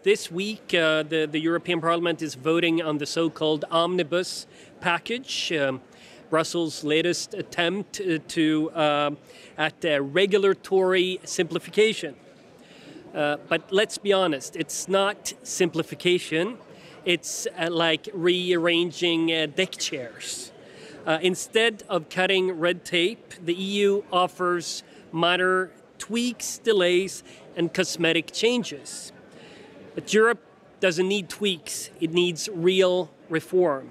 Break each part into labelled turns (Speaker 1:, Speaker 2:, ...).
Speaker 1: This week, the European Parliament is voting on the so-called Omnibus package, Brussels' latest attempt at regulatory simplification. But let's be honest, it's not simplification. It's like rearranging deck chairs. Instead of cutting red tape, the EU offers minor tweaks, delays, and cosmetic changes. But Europe doesn't need tweaks, it needs real reform.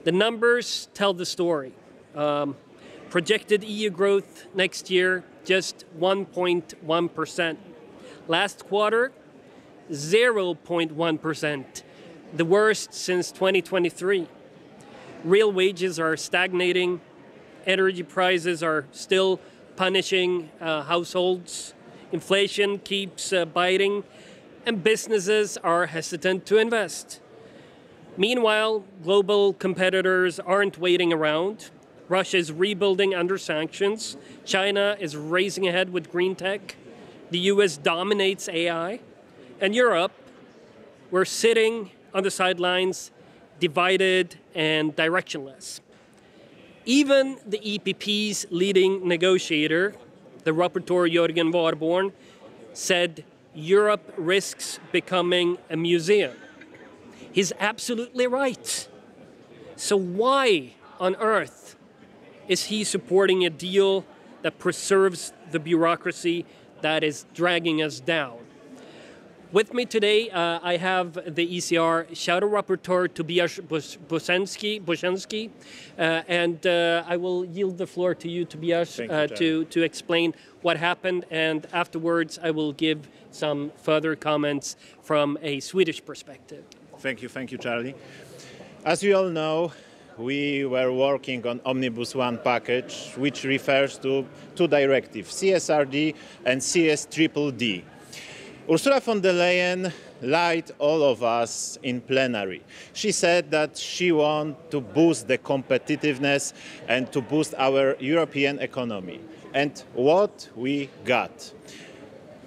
Speaker 1: The numbers tell the story. Projected EU growth next year, just 1.1%. Last quarter, 0.1%, the worst since 2023. Real wages are stagnating, energy prices are still punishing households, inflation keeps biting, and businesses are hesitant to invest. Meanwhile, global competitors aren't waiting around. Russia is rebuilding under sanctions. China is racing ahead with green tech. The US dominates AI. And Europe, we're sitting on the sidelines, divided and directionless. Even the EPP's leading negotiator, the rapporteur Jörgen Warborn, said Europe risks becoming a museum. He's absolutely right. So why on earth is he supporting a deal that preserves the bureaucracy that is dragging us down? With me today, I have the ECR Shadow Rapporteur Tobias Buszynski, and I will yield the floor to you, Tobias, to explain what happened, and afterwards I will give some further comments from a Swedish perspective.
Speaker 2: Thank you, Charlie. As you all know, we were working on Omnibus 1 package, which refers to two directives, CSRD and CSDDD. Ursula von der Leyen lied all of us in plenary. She said that she wants to boost the competitiveness and to boost our European economy. And what we got?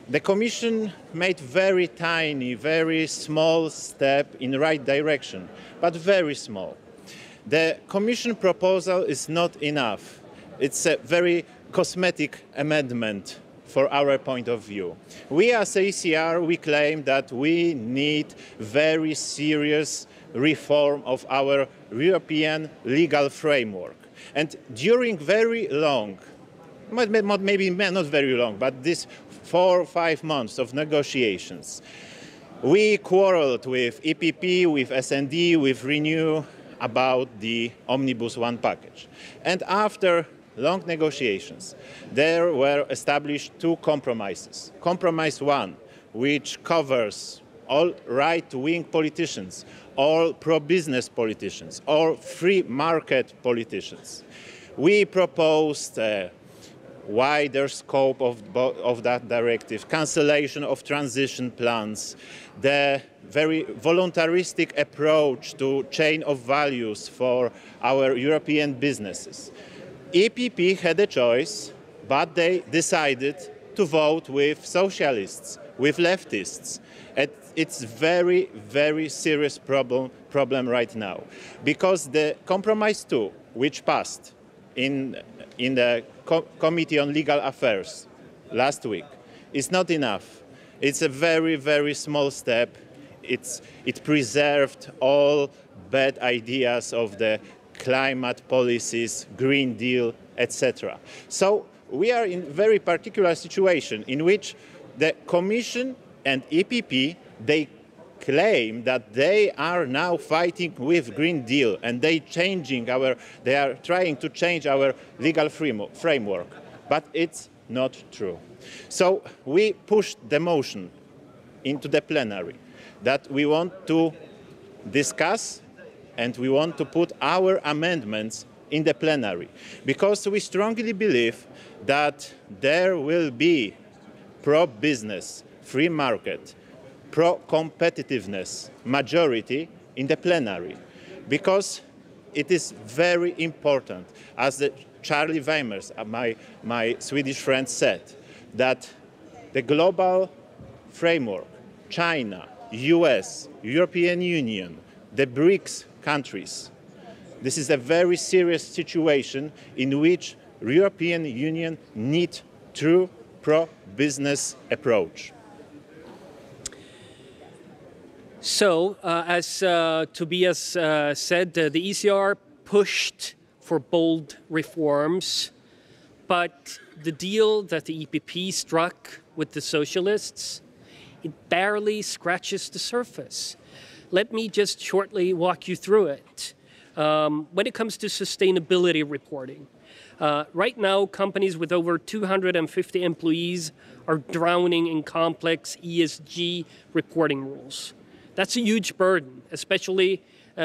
Speaker 2: The Commission made very tiny, very small step in the right direction, but very small. The Commission proposal is not enough. It's a very cosmetic amendment for our point of view. We as ACR, we claim that we need very serious reform of our European legal framework. And during very long, maybe not very long, but this 4 or 5 months of negotiations, we quarreled with EPP, with SD, with Renew about the Omnibus 1 package. And after long negotiations, there were established two compromises. Compromise 1, which covers all right-wing politicians, all pro-business politicians, all free market politicians. We proposed a wider scope of that directive, cancellation of transition plans, the very voluntaristic approach to chain of values for our European businesses. EPP had a choice, but they decided to vote with socialists, with leftists. It's very, very serious problem right now, because the Compromise 2, which passed in the Committee on Legal Affairs last week, is not enough. It's a very, very small step. It preserved all bad ideas of the climate policies, Green Deal, etc. So we are in a very particular situation in which the Commission and EPP, they claim that they are now fighting with Green Deal and they are trying to change our legal framework. But it's not true. So we pushed the motion into the plenary that we want to discuss and we want to put our amendments in the plenary, because we strongly believe that there will be pro-business, free market, pro-competitiveness majority in the plenary, because it is very important, as Charlie Weimers, my Swedish friend, said, that the global framework, China, US, European Union, the BRICS countries. This is a very serious situation in which European Union needs true pro-business approach.
Speaker 1: So, as Tobias said, the ECR pushed for bold reforms, but the deal that the EPP struck with the socialists, it barely scratches the surface. Let me just shortly walk you through it. When it comes to sustainability reporting, right now companies with over 250 employees are drowning in complex ESG reporting rules. That's a huge burden, especially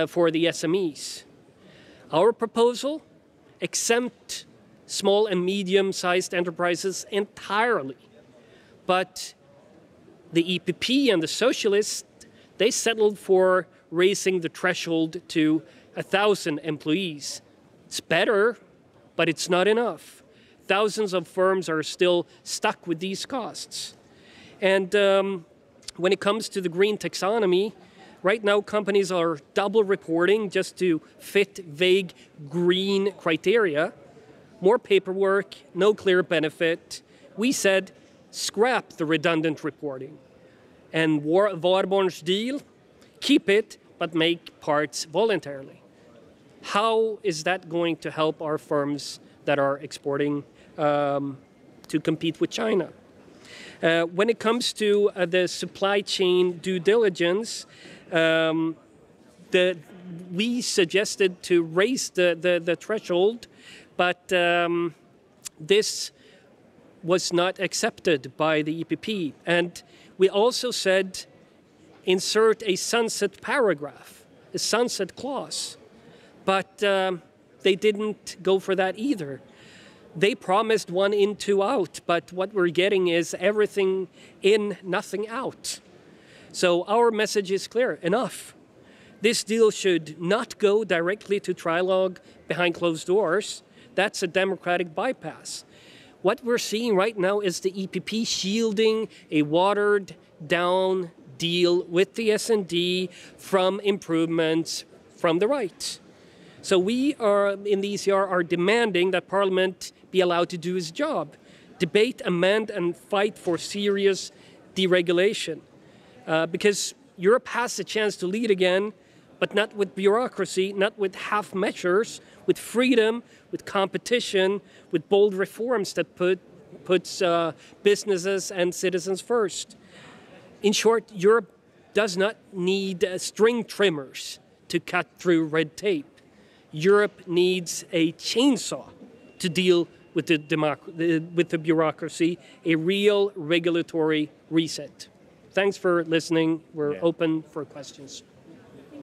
Speaker 1: for the SMEs. Our proposal, exempt small and medium-sized enterprises entirely. But the EPP and the socialists, they settled for raising the threshold to 1,000 employees. It's better, but it's not enough. Thousands of firms are still stuck with these costs. And when it comes to the green taxonomy, right now companies are double reporting just to fit vague green criteria. More paperwork, no clear benefit. We said, scrap the redundant reporting. And Warborn's deal, keep it, but make parts voluntarily. How is that going to help our firms that are exporting to compete with China? When it comes to the supply chain due diligence, we suggested to raise the threshold, but this was not accepted by the EPP. And we also said insert a sunset paragraph, a sunset clause. But they didn't go for that either. They promised 1 in, 2 out, but what we're getting is everything in, nothing out. So our message is clear, enough. This deal should not go directly to trilogue behind closed doors. That's a democratic bypass. What we're seeing right now is the EPP shielding a watered-down deal with the S&D from improvements from the right. So we are, in the ECR, are demanding that Parliament be allowed to do its job. Debate, amend, and fight for serious deregulation. Because Europe has a chance to lead again, but not with bureaucracy, not with half measures, with freedom, with competition, with bold reforms that puts businesses and citizens first. In short, Europe does not need string trimmers to cut through red tape. Europe needs a chainsaw to deal with the bureaucracy, a real regulatory reset. Thanks for listening. We're open for questions.